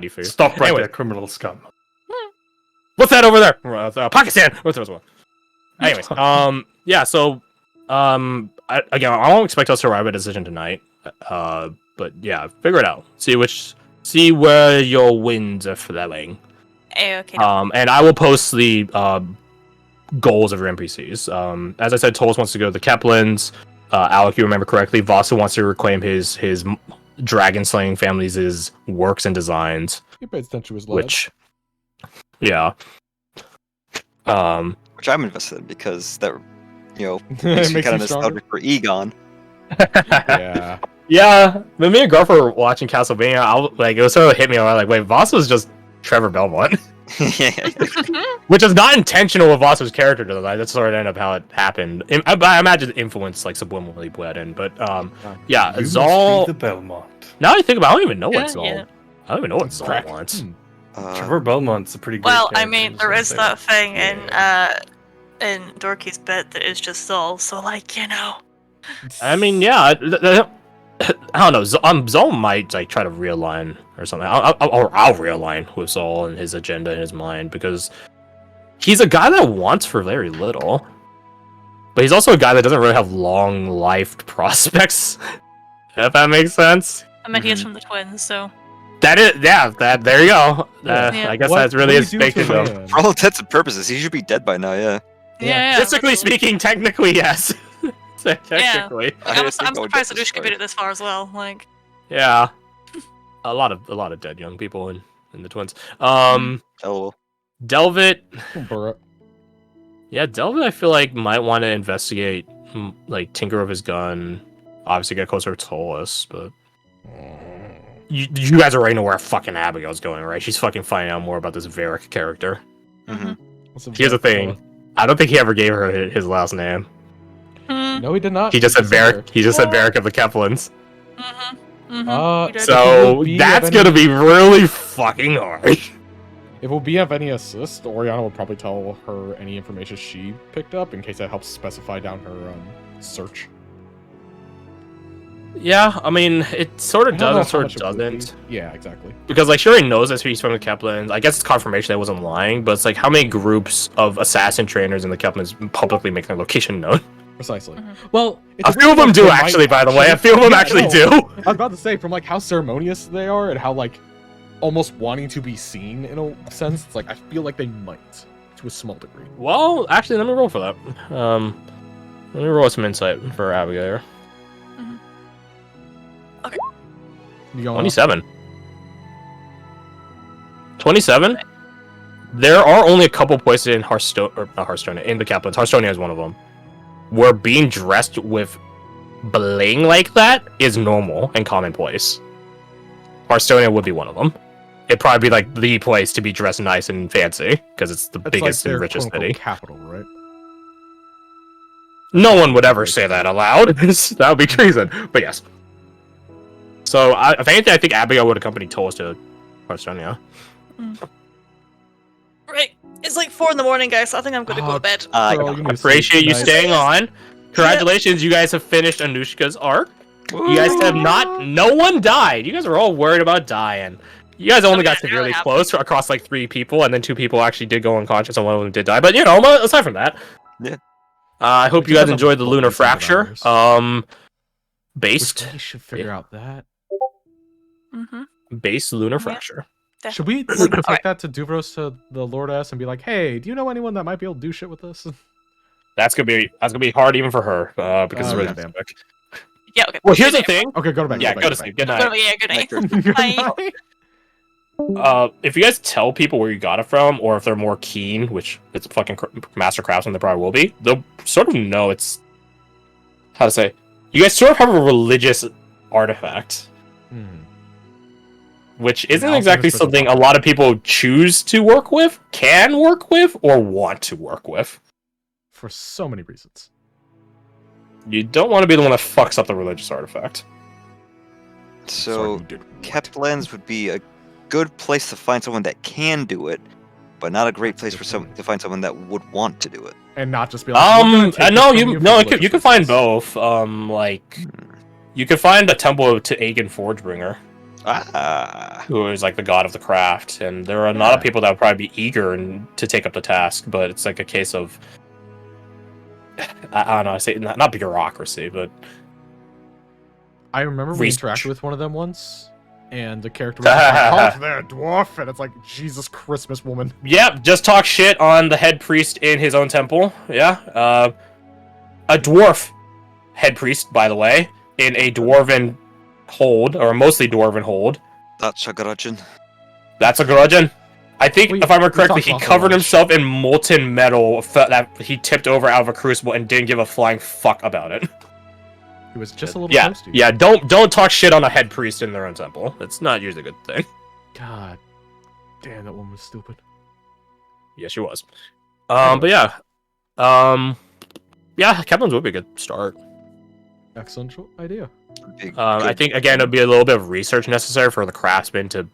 beefy. Stop right Anyway. there, criminal scum. What's that over there? Pakistan. What's this one? Anyways, yeah. So, again, I don't expect us to arrive at a decision tonight. But yeah, figure it out. See where your winds are flowing. Okay. And I will post the goals of your NPCs. As I said, Tolos wants to go to the Keplins. Alec, you remember correctly, Vasa wants to reclaim his dragon slaying family's works and designs. He pays attention to his life. Which, yeah. Which I'm invested in because that, makes Makes me you kind of stronger. nostalgic for Egon. Yeah. Yeah, when me and Garth were watching Castlevania, it was sort of hit me. I was like, wait, Vasa was just Trevor Belmont. Which is not intentional with Vasa's character design. That's sort of ended up how it happened. I imagine the influence like subliminally bled in, but yeah, You Zal. must be the Belmont. Now I think about, it, I don't even know what Yeah, Zal. yeah. I don't even know what Zal wants. Trevor Belmont's a pretty great Well, I character, mean, just there wanna is say that thing in Dorky's bit that is just Zol, so like, I mean, yeah, I don't know. Zal might like try to realign or something. I'll realign with Zal and his agenda in his mind because he's a guy that wants for very little, but he's also a guy that doesn't really have long-lived prospects. If that makes sense. I mean, he is from the twins, so. That is, yeah. There you go. Yeah. I guess What- that's really what his do you do baked for into him. man? For all intents and purposes, he should be dead by now. Yeah. Yeah. Statistically speaking, technically, yes. Technically, I'm surprised Adushka made it this far as well. Like, yeah. A lot of dead young people in the twins. LOL. Delvat. Burra. Yeah, Delvat, I feel like might want to investigate, like tinker with his gun. Obviously, get closer to Tolos, but you guys already know where fucking Abigail's going, right? She's fucking finding out more about this Varric character. Here's the thing: I don't think he ever gave her his last name. No, he did not. He just said Varric. He just said Varric of the Keplins. So If that's gonna be really fucking hard. If it will be of any assist, Oriana will probably tell her any information she picked up in case that helps specify down her search. Yeah, I mean, it sort of I don't know does, how sort much of it would be. doesn't. Yeah, exactly. Because, like, she already knows that he's from the Keplins. I guess it's confirmation that I wasn't lying, but it's like, how many groups of assassin trainers in the Keplins publicly make their location known? Precisely. Well, A few of them do, actually, by the way. A few of them actually do. I was about to say, from like how ceremonious they are and how like almost wanting to be seen in a sense, it's like I feel like they might to a small degree. Well, actually, let me roll for that. Let me roll some insight for Abigail. You going 27. 27? There are only a couple places in Hearthstone, or not Hearthstone, in the Keplins. Hearthstonia is one of them. Where being dressed with bling like that is normal and commonplace. Hearthstonia would be one of them. It'd probably be like the place to be dressed nice and fancy, because it's the That's biggest like and their richest quote-unquote city. capital, right? No one would ever say that aloud. That would be treason. But yes. So, if anything, I think Abigail would accompany Tolos to Hearthstonia. right. It's like 4 in, guys, so I think I'm gonna go to bed. Girl, you need to Appreciate sleep you tonight. staying on. Congratulations, you guys have finished Anushka's arc. You guys have not. No one died. You guys are all worried about dying. You guys only got severely close across like 3 people, and then 2 people actually did go unconscious, and one of them did die. But you know, aside from that, Yeah. I hope you guys enjoyed the Lunar Fracture. Based. We should figure out that. Based Lunar Fracture. Should we like, take that to Duvros to the Lordess and be like, "Hey, do you know anyone that might be able to do shit with this?" That's gonna be hard even for her because it's really goddamn. specific. Yeah, okay. Well, here's the thing. Okay, go to bed. Yeah, go to sleep. Good night. Yeah, good night. Bye. If you guys tell people where you got it from, or if they're more keen, which it's fucking master craftsman, they probably will be, they'll sort of know it's how to say. You guys sort of have a religious artifact, which isn't exactly something a lot of people choose to work with, can work with, or want to work with. For so many reasons. You don't want to be the one that fucks up the religious artifact. So, Keplins would be a good place to find someone that can do it, but not a great place for to find someone that would want to do it. And not just be like, no, you can find both. Like, you can find a temple to Aegon Forgebringer. who is like the god of the craft, and there are a lot of people that would probably be eager to take up the task, but it's like a case of I don't know, I say not bureaucracy, but I remember we research. interacted with one of them once, and the character was just like, "Halt there, dwarf!" And it's like, Jesus Christmas, woman. Yep, just talk shit on the head priest in his own temple. Yeah, a dwarf head priest, by the way, in a dwarven hold, or mostly dwarven hold. That's a grudgeon. That's a grudgeon. I think, if I remember correctly, talked he about covered that. himself in molten metal that he tipped over out of a crucible and didn't give a flying fuck about it. It was just a little Yeah, toasty. yeah. Don't talk shit on a head priest in their own temple. It's not usually a good thing. God damn, that one was stupid. Yes, she was. But yeah, yeah, Keplin's would be a good start. Excellent idea. I think again it'd be a little bit of research necessary for the craftsman to,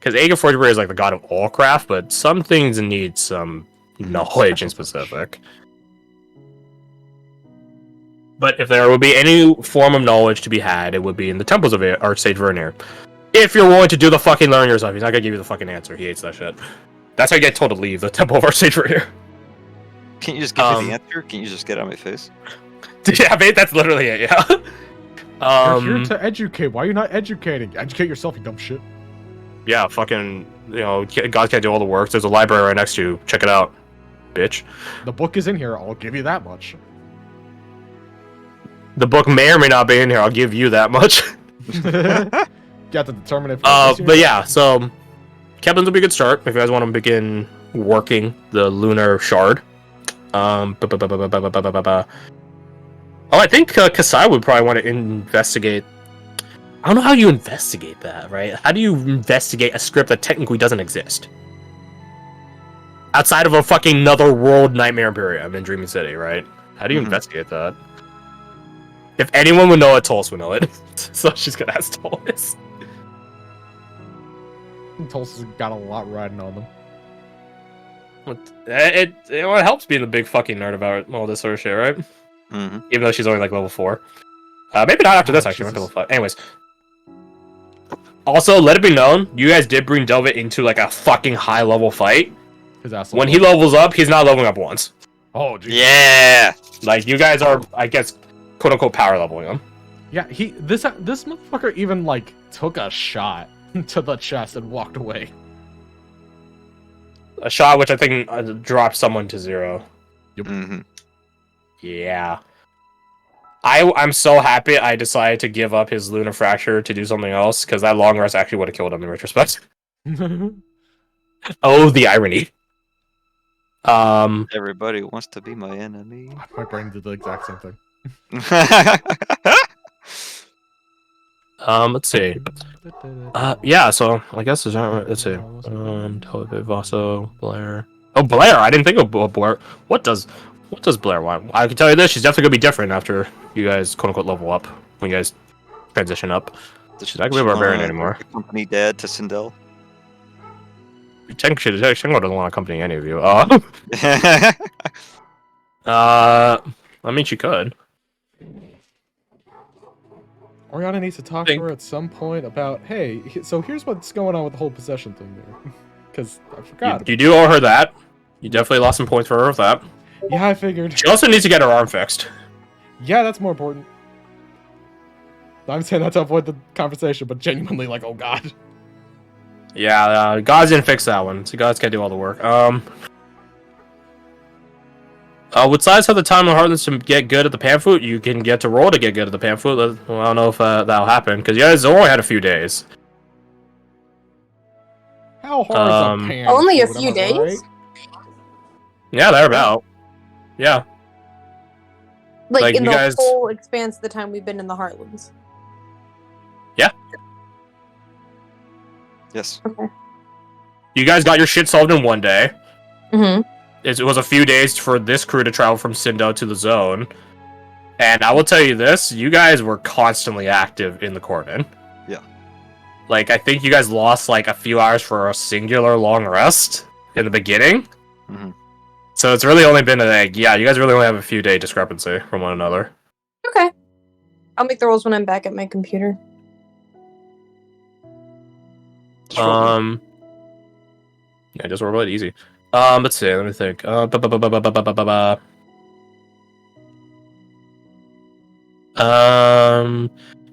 because Ager Forgery is like the god of all craft, but some things need some knowledge in specific. But if there would be any form of knowledge to be had, it would be in the temples of Archsage Vernir. If you're willing to do the fucking learn yourself, he's not gonna give you the fucking answer. He hates that shit. That's how you get told to leave the temple of Archsage Vernir. Can't you just give me the answer? Can't you just get out of my face? Yeah, mate, that's literally it. Yeah. You're here to educate. Why are you not educating? Educate yourself, you dumb shit. Yeah, fucking, God can't do all the work. There's a library right next to you. Check it out, bitch. The book is in here. I'll give you that much. The book may or may not be in here. I'll give you that much. You have to determine if. But yeah, so Keplin's would be a good start if you guys want to begin working the lunar shard. Oh, I think Kasai would probably want to investigate. I don't know how you investigate that, right? How do you investigate a script that technically doesn't exist? Outside of a fucking another world Nightmare Imperium in Dreaming City, right? How do you investigate that? If anyone would know it, Tulsa would know it. So she's gonna ask Tulsa. Tulsa's got a lot riding on them. It helps being the big fucking nerd about all this sort of shit, right? Mm-hmm. Even though she's only like level 4. Maybe not after this, actually. Jesus. Level 5. Anyways. Also, let it be known, you guys did bring Delvat into like a fucking high level fight. His ass. When he levels up, he's not leveling up once. Oh, geez. Yeah. Like, you guys are, I guess, quote unquote power leveling him. Yeah, this motherfucker even like took a shot to the chest and walked away. A shot which I think dropped someone to 0. Mm-hmm. Yeah. I'm so happy I decided to give up his Lunar Fracture to do something else, because that long rest actually would have killed him in retrospect. Oh, the irony. Everybody wants to be my enemy. My brain did the exact same thing. Let's see. Yeah, so I guess let's see. Vaso, Blair. Oh, Blair! I didn't think of Blair. What does Blair want? I can tell you this: she's definitely gonna be different after you guys quote unquote level up when you guys transition up. She's not gonna be a barbarian anymore. Accompany Dad to Sindel. Technically, Shingo doesn't want to accompany any of you. I mean, she could. Oriana needs to talk to her at some point about, hey, so here's what's going on with the whole possession thing there. Because I forgot. You do owe her that. You definitely lost some points for her with that. Yeah, I figured. She also needs to get her arm fixed. Yeah, that's more important. I'm saying that to avoid the conversation, but genuinely, like, oh god. Yeah, gods didn't fix that one, so gods can't do all the work. With size have the time and Heartlands to get good at the pan flute, you can get to roll to get good at the pan flute. Well, I don't know if that'll happen, because you guys only had a few days. How hard is a pan? Only a flute, few am I days? right? Yeah, they're about. Yeah. Like, In you the guys- whole expanse of the time we've been in the Heartlands. Yes. Okay. You guys got your shit solved in one day. Mm-hmm. It was a few days for this crew to travel from Sindo to the zone. And I will tell you this, you guys were constantly active in the Cordon. Yeah. Like, I think you guys lost, like, a few hours for a singular long rest in the beginning. Mm-hmm. So it's really only been yeah, you guys really only have a few day discrepancy from one another. Okay. I'll make the rolls when I'm back at my computer. Just roll it. Yeah, just roll it easy. Let's see. Let me think.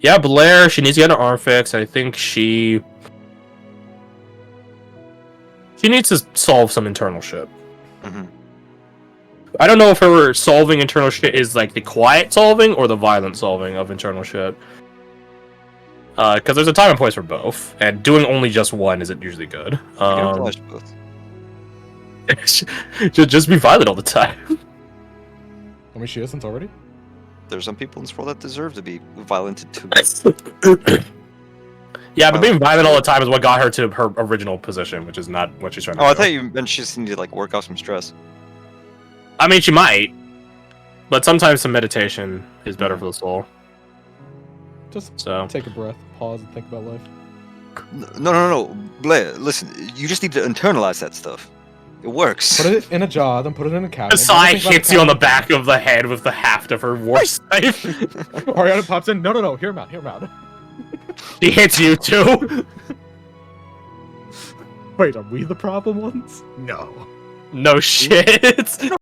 Yeah, Blair. She needs to get her arm fixed. I think she needs to solve some internal shit. Mhm. I don't know if her solving internal shit is like the quiet solving or the violent solving of internal shit. Because there's a time and place for both, and doing only just one isn't usually good. You can oblige both. Just be violent all the time. I mean, she isn't already. There's some people in this world that deserve to be violented too. Yeah, but being violent all the time is what got her to her original position, which is not what she's trying to Oh, do. I thought you meant she just needed to like work off some stress. I mean, she might, but sometimes some meditation is better for the soul. Just So take a breath, pause, and think about life. No, Blair, listen, you just need to internalize that stuff. It works. Put it in a jar, then put it in a cabinet. Sai then think about hits the you on the cabinet. back of the head with the haft of her war knife. Ariana pops in. No, hear him out. She hits you too. Wait, are we the problem ones? No. No shit.